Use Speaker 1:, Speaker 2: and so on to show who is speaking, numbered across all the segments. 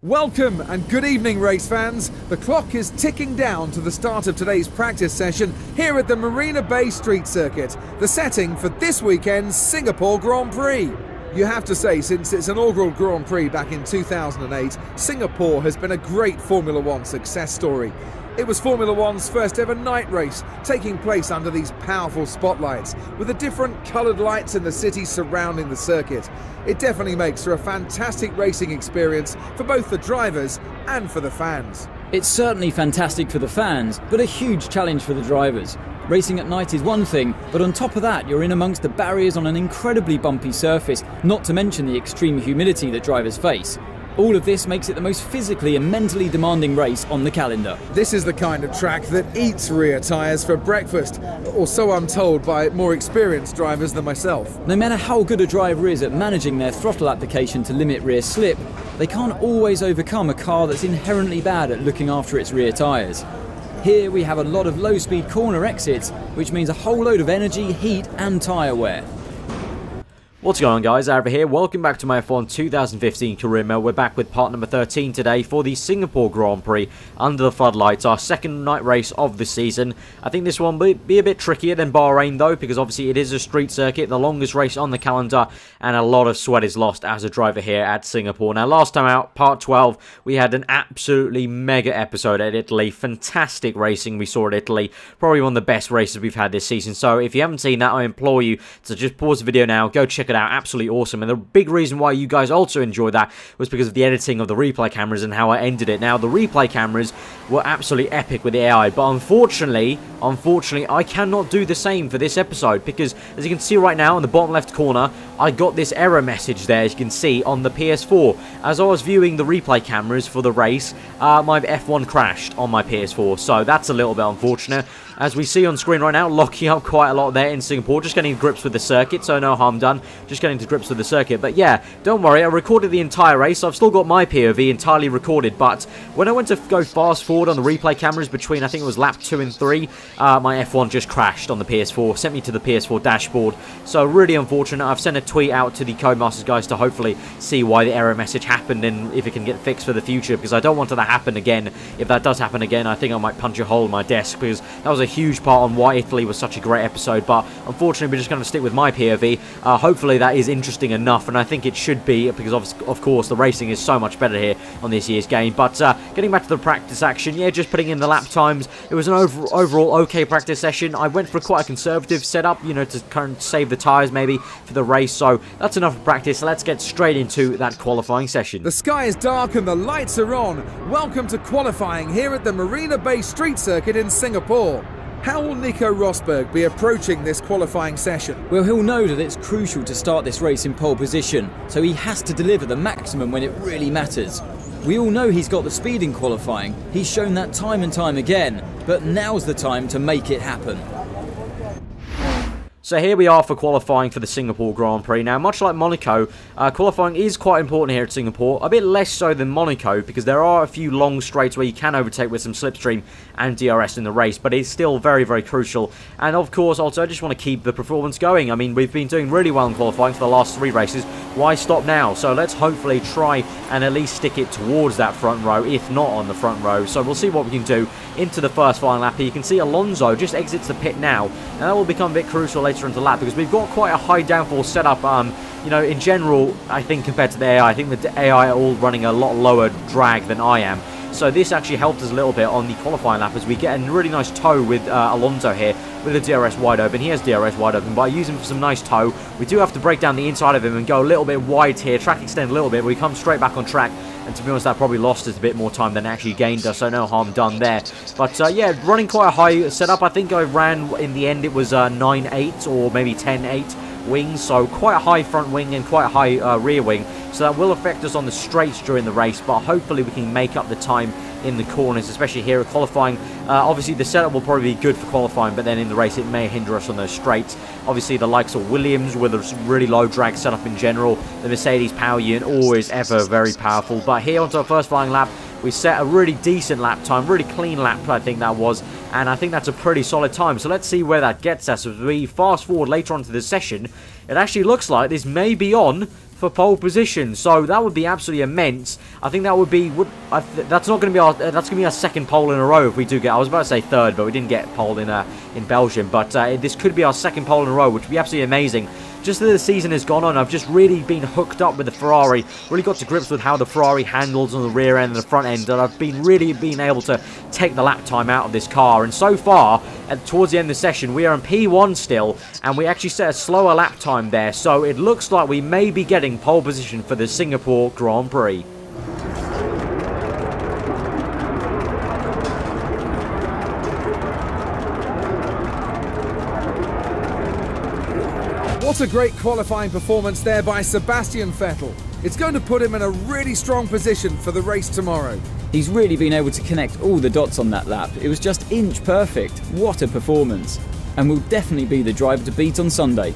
Speaker 1: Welcome and good evening, race fans. The clock is ticking down to the start of today's practice session here at the Marina Bay Street Circuit, the setting for this weekend's Singapore Grand Prix. You have to say, since its inaugural Grand Prix back in 2008, Singapore has been a great Formula One success story. It was Formula One's first ever night race, taking place under these powerful spotlights, with the different coloured lights in the city surrounding the circuit. It definitely makes for a fantastic racing experience for both the drivers and for the fans.
Speaker 2: It's certainly fantastic for the fans, but a huge challenge for the drivers. Racing at night is one thing, but on top of that you're in amongst the barriers on an incredibly bumpy surface, not to mention the extreme humidity that drivers face. All of this makes it the most physically and mentally demanding race on the calendar.
Speaker 1: This is the kind of track that eats rear tyres for breakfast, or so I'm told by more experienced drivers than myself.
Speaker 2: No matter how good a driver is at managing their throttle application to limit rear slip, they can't always overcome a car that's inherently bad at looking after its rear tyres. Here we have a lot of low-speed corner exits, which means a whole load of energy, heat and tyre wear.
Speaker 3: What's going on, guys? Aarava here. Welcome back to my F1 2015 career mode. We're back with part number 13 today for the Singapore Grand Prix under the floodlights, our second night race of the season. I think this one will be a bit trickier than Bahrain though, because obviously it is a street circuit, the longest race on the calendar, and a lot of sweat is lost as a driver here at Singapore. Now, last time out, part 12, we had an absolutely mega episode at Italy. Fantastic racing we saw at Italy. Probably one of the best races we've had this season. So if you haven't seen that, I implore you to just pause the video now, go check it out. Absolutely awesome. And the big reason why you guys also enjoyed that was because of the editing of the replay cameras and how I ended it. Now, the replay cameras were absolutely epic with the AI, but unfortunately I cannot do the same for this episode, because as you can see right now in the bottom left corner, I got this error message there, as you can see on the PS4. As I was viewing the replay cameras for the race, my F1 crashed on my PS4, so that's a little bit unfortunate. As we see on screen right now, locking up quite a lot there in Singapore, just getting to grips with the circuit, so no harm done, just getting to grips with the circuit. But yeah, don't worry, I recorded the entire race, so I've still got my POV entirely recorded, but when I went to go fast forward on the replay cameras between, I think it was lap 2 and 3, my F1 just crashed on the PS4, sent me to the PS4 dashboard, so really unfortunate. I've sent a tweet out to the Codemasters guys to hopefully see why the error message happened and if it can get fixed for the future, because I don't want it to happen again. If that does happen again, I think I might punch a hole in my desk, because that was a huge part on why Italy was such a great episode. But unfortunately, we're just going to stick with my POV. Hopefully that is interesting enough, and I think it should be, because of course the racing is so much better here on this year's game. But getting back to the practice action, yeah, just putting in the lap times. It was an overall okay practice session. I went for quite a conservative setup, you know, to kind of save the tyres maybe for the race. So that's enough of practice. Let's get straight into that qualifying session.
Speaker 1: The sky is dark and the lights are on. Welcome to qualifying here at the Marina Bay Street Circuit in Singapore. How will Nico Rosberg be approaching this qualifying session?
Speaker 2: Well, he'll know that it's crucial to start this race in pole position, so he has to deliver the maximum when it really matters. We all know he's got the speed in qualifying, he's shown that time and time again, but now's the time to make it happen.
Speaker 3: So here we are for qualifying for the Singapore Grand Prix. Now, much like Monaco, qualifying is quite important here at Singapore. A bit less so than Monaco, because there are a few long straights where you can overtake with some slipstream and DRS in the race, but it's still very, very crucial. And of course, also, I just want to keep the performance going. I mean, we've been doing really well in qualifying for the last 3 races. Why stop now? So let's hopefully try and at least stick it towards that front row, if not on the front row. So we'll see what we can do into the first final lap here. You can see Alonso just exits the pit now, and that will become a bit crucial later into the lap, because we've got quite a high downforce setup. You know, in general, I think compared to the AI, I think the AI are all running a lot lower drag than I am. So this actually helped us a little bit on the qualifying lap, as we get a really nice tow with Alonso here with the DRS wide open. He has DRS wide open, but I use him for some nice tow. We do have to break down the inside of him and go a little bit wide here, track extend a little bit, but we come straight back on track. And to be honest, that probably lost us a bit more time than actually gained us, so no harm done there. But yeah, running quite a high setup. I think I ran, in the end, it was 9.8 or maybe 10.8 wings, so quite a high front wing and quite a high rear wing. So that will affect us on the straights during the race, but hopefully we can make up the time in the corners, especially here at qualifying. Obviously the setup will probably be good for qualifying, but then in the race it may hinder us on those straights. Obviously the likes of Williams with a really low drag setup in general, the Mercedes power unit always ever very powerful. But here onto our first flying lap, we set a really decent lap time, really clean lap I think that was, and I think that's a pretty solid time. So let's see where that gets us. As we fast forward later on to the session, it actually looks like this may be on for pole position. So that would be absolutely immense. I think that would be that's not going to be our second pole in a row if we do get. I was about to say third, but we didn't get pole in Belgium. But this could be our second pole in a row, which would be absolutely amazing. Just as the season has gone on, I've just really been hooked up with the Ferrari, really got to grips with how the Ferrari handles on the rear end and the front end, and I've really been able to take the lap time out of this car. And so far, towards the end of the session, we are in P1 still, and we actually set a slower lap time there, so it looks like we may be getting pole position for the Singapore Grand Prix.
Speaker 1: What a great qualifying performance there by Sebastian Vettel. It's going to put him in a really strong position for the race tomorrow.
Speaker 2: He's really been able to connect all the dots on that lap. It was just inch perfect. What a performance. And will definitely be the driver to beat on Sunday.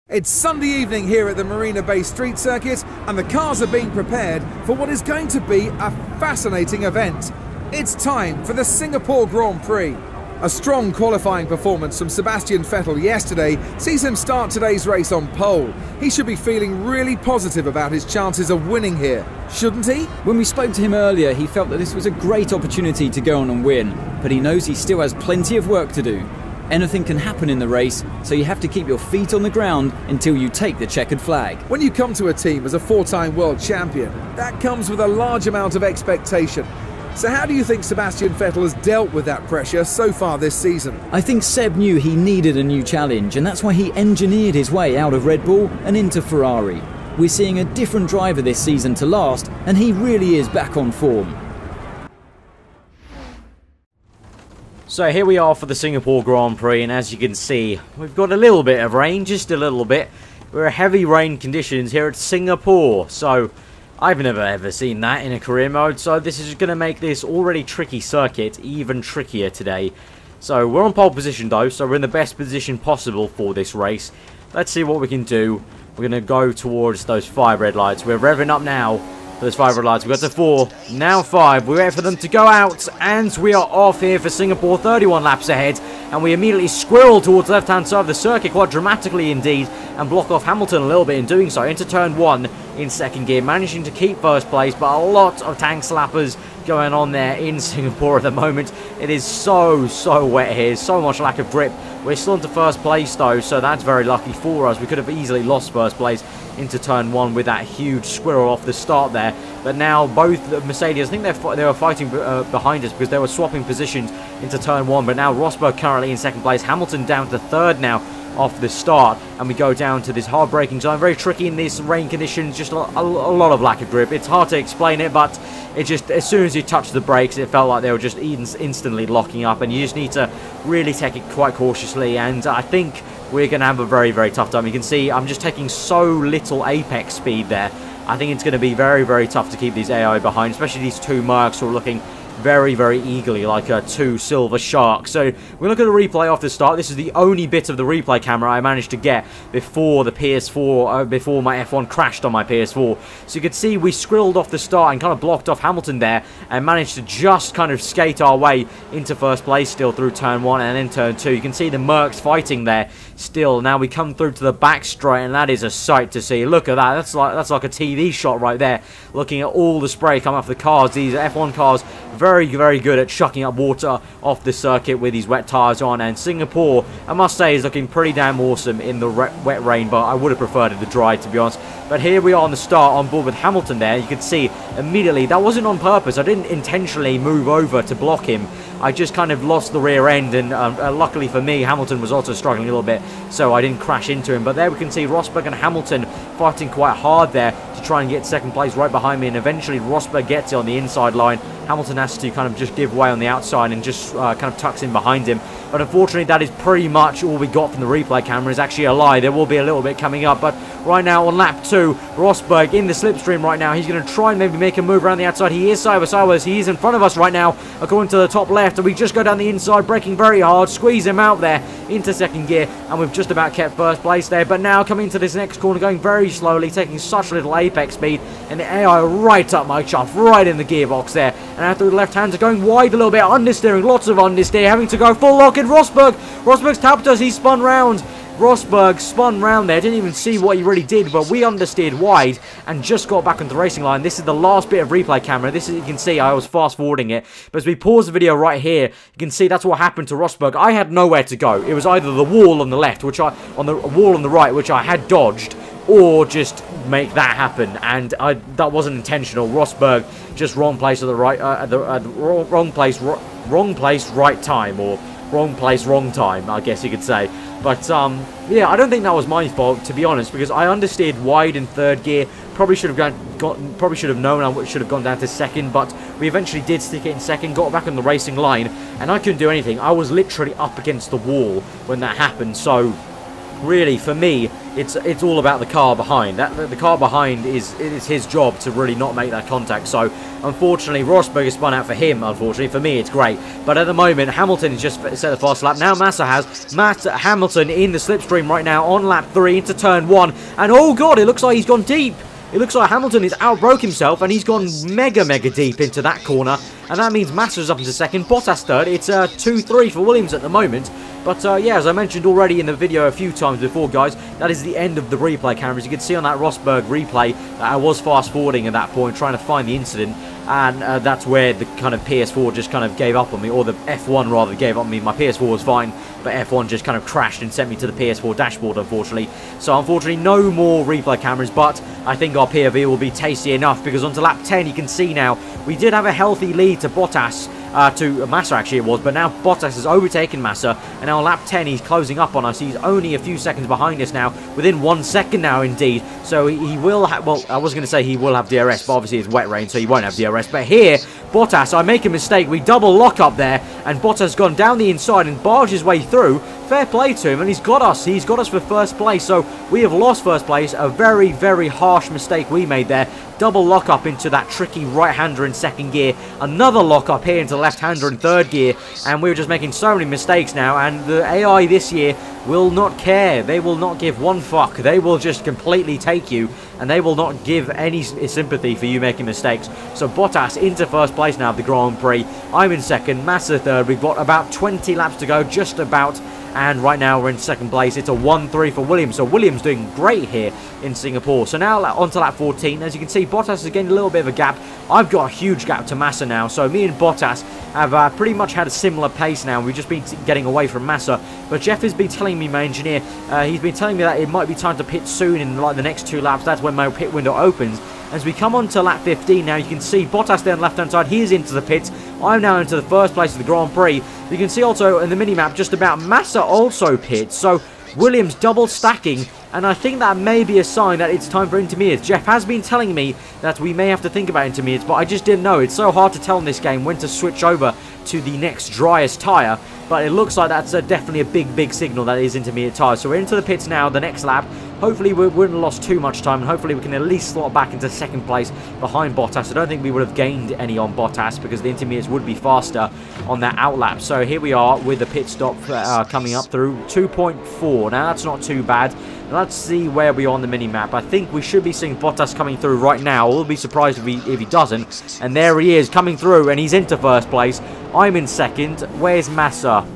Speaker 1: It's Sunday evening here at the Marina Bay Street Circuit, and the cars are being prepared for what is going to be a fascinating event. It's time for the Singapore Grand Prix. A strong qualifying performance from Sebastian Vettel yesterday sees him start today's race on pole. He should be feeling really positive about his chances of winning here, shouldn't he?
Speaker 2: When we spoke to him earlier, he felt that this was a great opportunity to go on and win, but he knows he still has plenty of work to do. Anything can happen in the race, so you have to keep your feet on the ground until you take the checkered flag.
Speaker 1: When you come to a team as a four-time world champion, that comes with a large amount of expectation. So how do you think Sebastian Vettel has dealt with that pressure so far this season?
Speaker 2: I think Seb knew he needed a new challenge, and that's why he engineered his way out of Red Bull and into Ferrari. We're seeing a different driver this season to last, and he really is back on form.
Speaker 3: So here we are for the Singapore Grand Prix, and as you can see, we've got a little bit of rain, just a little bit. We're heavy rain conditions here at Singapore, so I've never ever seen that in a career mode, so this is going to make this already tricky circuit even trickier today. So we're on pole position though, so we're in the best position possible for this race. Let's see what we can do. We're going to go towards those 5 red lights. We're revving up now for those 5 red lights. We've got to 4, now 5. We wait for them to go out, and we are off here for Singapore, 31 laps ahead. And we immediately squirrel towards the left-hand side of the circuit, quite dramatically indeed, and block off Hamilton a little bit in doing so, into turn 1 in second gear, managing to keep first place, but a lot of tank slappers going on there in Singapore at the moment. It is so wet here, so much lack of grip. We're still into first place though, so that's very lucky for us. We could have easily lost first place into turn 1 with that huge squirrel off the start there. But now both the Mercedes, I think they were fighting behind us because they were swapping positions into turn 1. But now Rosberg currently in second place, Hamilton down to third now off the start, and we go down to this hard braking zone. Very tricky in these rain conditions, just a lot of lack of grip. It's hard to explain it, but it just, as soon as you touch the brakes, it felt like they were just instantly locking up, and you just need to really take it quite cautiously. And I think we're going to have a very tough time. You can see I'm just taking so little apex speed there. I think it's going to be very tough to keep these AI behind, especially these 2 Mercs who are looking very eagerly like 2 silver sharks. So we look at the replay off the start. This is the only bit of the replay camera I managed to get before the PS4, before my F1 crashed on my PS4. So you can see we scrilled off the start and kind of blocked off Hamilton there, and managed to just kind of skate our way into first place still through turn 1 and then turn 2. You can see the Mercs fighting there still. Now we come through to the back straight, and that is a sight to see. Look at that. That's like a TV shot right there. Looking at all the spray coming off the cars. These F1 cars very good at chucking up water off the circuit with these wet tyres on. And Singapore, I must say, is looking pretty damn awesome in the wet rain, but I would have preferred it to dry, to be honest. But here we are on the start on board with Hamilton there. You can see immediately that wasn't on purpose. I didn't intentionally move over to block him. I just kind of lost the rear end, and luckily for me, Hamilton was also struggling a little bit, so I didn't crash into him. But there we can see Rosberg and Hamilton fighting quite hard there to try and get second place right behind me, and eventually Rosberg gets it on the inside line. Hamilton has to kind of just give way on the outside and just kind of tucks in behind him. But unfortunately, that is pretty much all we got from the replay camera. Is actually a lie. There will be a little bit coming up, but right now on lap 2, Rosberg in the slipstream right now. He's going to try and maybe make a move around the outside. He is sideways. He is in front of us right now, according to the top left. And we just go down the inside, braking very hard, squeeze him out there into second gear, and we've just about kept first place there. But now coming into this next corner, going very slowly, taking such little apex speed, and the AI right up my chuff, right in the gearbox there. And out through the left hander, going wide a little bit, understeering, lots of understeer, having to go full lock in Rosberg. Rosberg's tapped us, he's spun round. Rosberg spun round there, didn't even see what he really did, but we understeered wide and just got back on the racing line. This is the last bit of replay camera. This is, you can see, I was fast forwarding it, but as we pause the video right here, you can see that's what happened to Rosberg. I had nowhere to go. It was either the wall on the left, which on the wall on the right, which I had dodged, or just make that happen, and that wasn't intentional. Rosberg just wrong place at the right, wrong place, right time, or wrong place, wrong time, I guess you could say. But yeah, I don't think that was my fault, to be honest, because I understeered wide in third gear. Probably should have probably should have known I should have gone down to second, but we eventually did stick it in second, got back on the racing line, and I couldn't do anything. I was literally up against the wall when that happened. So really, for me, it's all about the car behind. The car behind it's his job to really not make that contact. So unfortunately, Rosberg has spun out for him. Unfortunately, for me, it's great. But at the moment, Hamilton has just set the fast lap. Now Hamilton in the slipstream right now on lap 3 into turn 1, and oh god, it looks like he's gone deep. It looks like Hamilton has outbroke himself, and he's gone mega deep into that corner. And that means Massa's up into second, Bottas third. It's 2-3 for Williams at the moment. But yeah, as I mentioned already in the video a few times before, guys, that is the end of the replay cameras. You can see on that Rosberg replay that I was fast forwarding at that point, trying to find the incident. And that's where the kind of PS4 just kind of gave up on me, or the F1 rather gave up on me. My PS4 was fine, but F1 just kind of crashed and sent me to the PS4 dashboard, unfortunately. So unfortunately, no more replay cameras, but I think our POV will be tasty enough, because onto lap 10, you can see now, we did have a healthy lead to Bottas, to Massa actually it was, but now Bottas has overtaken Massa, and now on lap 10 he's closing up on us. He's only a few seconds behind us now, within 1 second now indeed, so he will have, well, I was going to say he will have DRS, but obviously it's wet rain, so he won't have DRS, but here, Bottas, I make a mistake, we double lock up there, and Bottas has gone down the inside and barged his way through. Fair play to him, and he's got us for first place, so we have lost first place. A very harsh mistake we made there. Double lock up into that tricky right-hander in second gear, another lock up here into left-hander in third gear, and we were just making so many mistakes now, and the AI this year will not care. They will not give one fuck. They will just completely take you, and they will not give any sympathy for you making mistakes. So Bottas into first place now of the Grand Prix. I'm in second, Massa third. We've got about 20 laps to go, just about. And right now we're in second place. It's a 1-3 for Williams. So Williams doing great here in Singapore. So now on to lap 14. As you can see, Bottas is getting a little bit of a gap. I've got a huge gap to Massa now. So me and Bottas have pretty much had a similar pace now. We've just been getting away from Massa. But Jeff has been telling me, my engineer, he's been telling me that it might be time to pit soon in like the next 2 laps. That's when my pit window opens. As we come on to lap 15 now, you can see Bottas there on the left-hand side. He is into the pits. I'm now into the first place of the Grand Prix. You can see also in the mini-map just about Massa also pits. So Williams double stacking. And I think that may be a sign that it's time for intermediates. Jeff has been telling me that we may have to think about intermediates, but I just didn't know. It's so hard to tell in this game when to switch over to the next driest tyre. But it looks like that's definitely a big signal that it is intermediate tyres. So we're into the pits now, the next lap. Hopefully we wouldn't have lost too much time, and hopefully we can at least slot back into second place behind Bottas. I don't think we would have gained any on Bottas, because the intermediates would be faster on that outlap. So here we are with the pit stop coming up through 2.4. Now that's not too bad. Let's see where we are on the mini-map. I think we should be seeing Bottas coming through right now. We'll be surprised if he doesn't. And there he is coming through, and he's into first place. I'm in second. Where's Massa?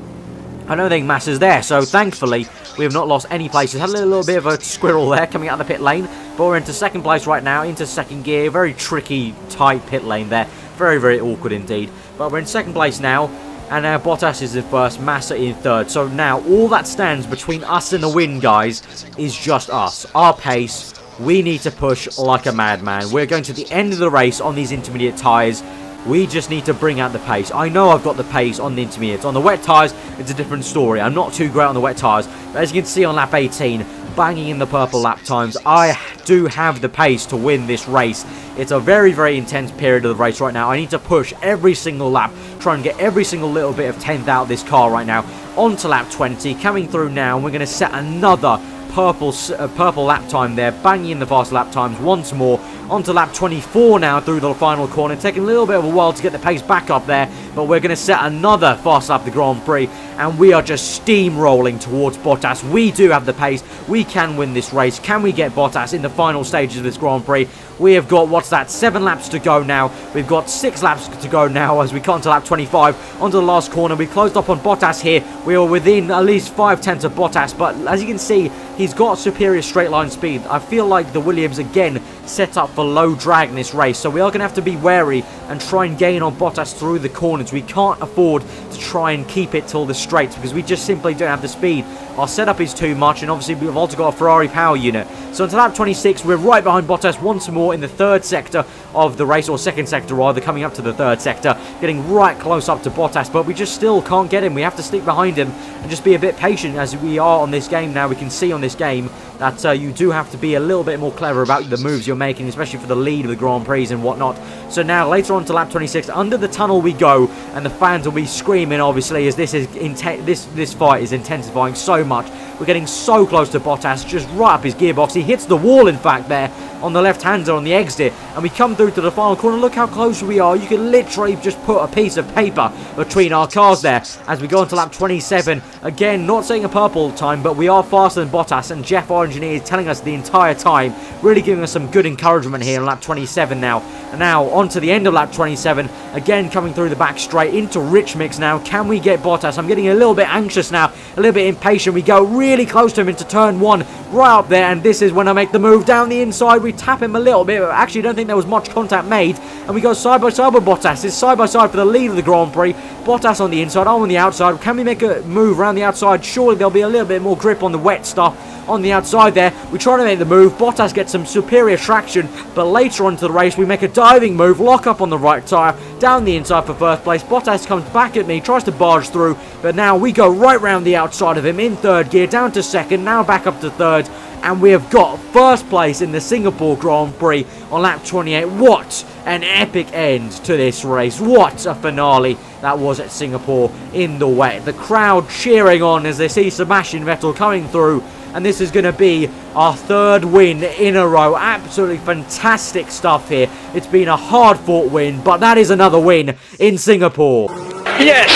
Speaker 3: I don't think Massa's there, so thankfully we have not lost any places. Had a little bit of a squirrel there coming out of the pit lane, but we're into second place right now, into second gear. Very tricky, tight pit lane there. Very awkward indeed. But we're in second place now, and now Bottas is in first, Massa in third. So now all that stands between us and the win, guys, is just us. Our pace. We need to push like a madman. We're going to the end of the race on these intermediate tyres. We just need to bring out the pace. I know I've got the pace on the intermediates. On the wet tyres, it's a different story. I'm not too great on the wet tyres. But as you can see on lap 18, banging in the purple lap times, I do have the pace to win this race. It's a very intense period of the race right now. I need to push every single lap, try and get every single little bit of 10th out of this car right now. On to lap 20, coming through now, and we're going to set another purple lap time there, banging in the fast lap times once more. onto lap 24 now through the final corner, taking a little bit of a while to get the pace back up there, but we're going to set another fast lap the Grand Prix, and we are just steamrolling towards Bottas. We do have the pace, we can win this race. Can we get Bottas in the final stages of this Grand Prix? We have got, what's that, 7 laps to go now. We've got 6 laps to go now as we come to lap 25. Onto the last corner. We closed up on Bottas here. We are within at least 5/10 of Bottas. But as you can see, he's got superior straight line speed. I feel like the Williams, again, set up for low drag in this race. So we are going to have to be wary and try and gain on Bottas through the corners. We can't afford to try and keep it till the straights because we just simply don't have the speed. Our setup is too much, and obviously we've also got a Ferrari power unit. So until lap 26, we're right behind Bottas once more in the third sector of the race, or second sector rather, coming up to the third sector, getting right close up to Bottas, but we just still can't get him. We have to stick behind him and just be a bit patient as we are on this game now. We can see on this game that you do have to be a little bit more clever about the moves you're making, especially for the lead of the Grand Prix and whatnot. So now, later on to lap 26, under the tunnel we go, and the fans will be screaming, obviously, as this fight is intensifying so much. We're getting so close to Bottas, just right up his gearbox. He hits the wall, in fact, there on the left-hander on the exit, and we come through to the final corner. Look how close we are. You can literally just put a piece of paper between our cars there as we go into lap 27. Again, not saying a purple time, but we are faster than Bottas, and Jeff, our engineer, is telling us the entire time, really giving us some good encouragement here on lap 27 now. And now, on to the end of lap 27, again coming through the back straight into Rich Mix now. Can we get Bottas? I'm getting a little bit anxious now, a little bit impatient. We go really close to him into turn 1, right up there, and this is when I make the move down the inside. We tap him a little bit, but actually don't think there was much contact made, and we go side by side with Bottas. It's side by side for the lead of the Grand Prix. Bottas on the inside, I'm on the outside. Can we make a move around the outside? Surely there'll be a little bit more grip on the wet stuff on the outside there. We try to make the move. Bottas gets some superior traction, but later on to the race we make a diving move, lock up on the right tyre, down the inside for first place. Bottas comes back at me, tries to barge through, but now we go right round the outside of him in third gear, down to second, now back up to third, and we have got first place in the Singapore Grand Prix on lap 28. What an epic end to this race. What a finale that was at Singapore in the wet. The crowd cheering on as they see Sebastian Vettel coming through, and this is going to be our third win in a row. Absolutely fantastic stuff here. It's been a hard-fought win, but that is another win in Singapore.
Speaker 4: Yes,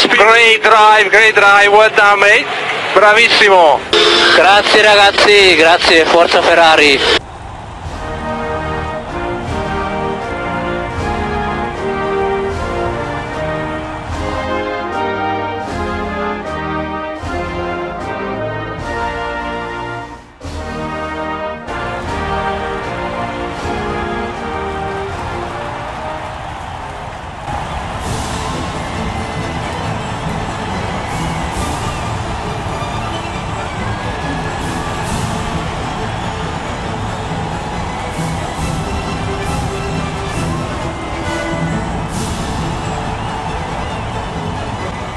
Speaker 4: great drive, well done mate, bravissimo. Grazie ragazzi, grazie, forza Ferrari.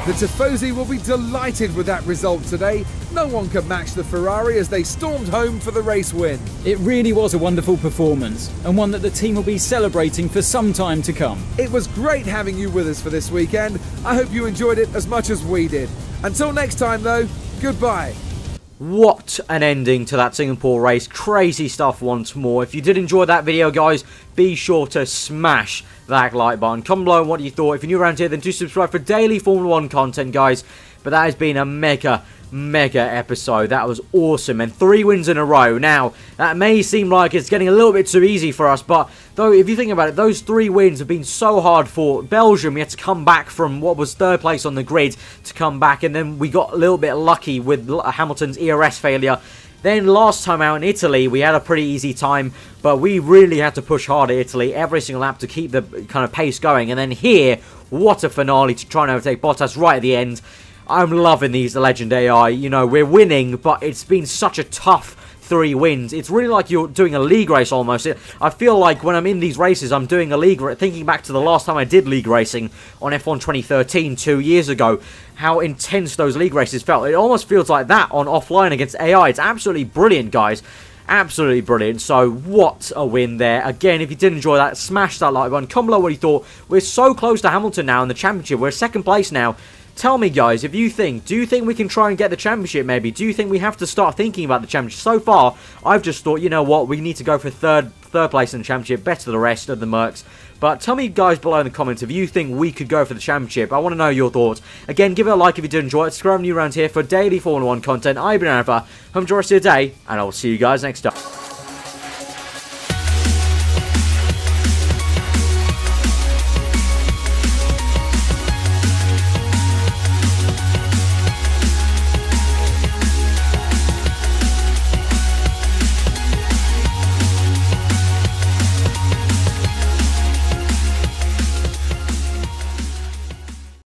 Speaker 1: The Tifosi will be delighted with that result today. No one could match the Ferrari as they stormed home for the race win.
Speaker 2: It really was a wonderful performance, and one that the team will be celebrating for some time to come.
Speaker 1: It was great having you with us for this weekend. I hope you enjoyed it as much as we did. Until next time though, goodbye.
Speaker 3: What an ending to that Singapore race. Crazy stuff once more. If you did enjoy that video, guys, be sure to smash that like button. Comment below on what you thought. If you're new around here, then do subscribe for daily Formula 1 content, guys. But that has been a mega episode. That was awesome, and 3 wins in a row. Now, that may seem like it's getting a little bit too easy for us, but though, if you think about it, those 3 wins have been so hard fought. Belgium, we had to come back from what was 3rd place on the grid to come back, and then we got a little bit lucky with Hamilton's ERS failure. Then last time out in Italy, we had a pretty easy time, but we really had to push hard at Italy every single lap to keep the kind of pace going. And then here, what a finale to try and overtake Bottas right at the end. I'm loving these Legend AI. You know, we're winning, but it's been such a tough 3 wins. It's really like you're doing a league race almost. I feel like when I'm in these races, I'm doing a league race. Thinking back to the last time I did league racing on F1 2013, 2 years ago, how intense those league races felt. It almost feels like that on offline against AI. It's absolutely brilliant, guys. Absolutely brilliant. So what a win there. Again, if you did enjoy that, smash that like button. Comment below what you thought. We're so close to Hamilton now in the championship. We're 2nd place now. Tell me, guys, if you think, do you think we can try and get the championship maybe? Do you think we have to start thinking about the championship? So far, I've just thought, you know what, we need to go for third place in the championship, better than the rest of the Mercs. But tell me, guys, below in the comments if you think we could go for the championship. I want to know your thoughts. Again, give it a like if you did enjoy it. Subscribe new around here for daily Formula 1 content. I've been aarava. Have a enjoy the rest of your day, and I will see you guys next time.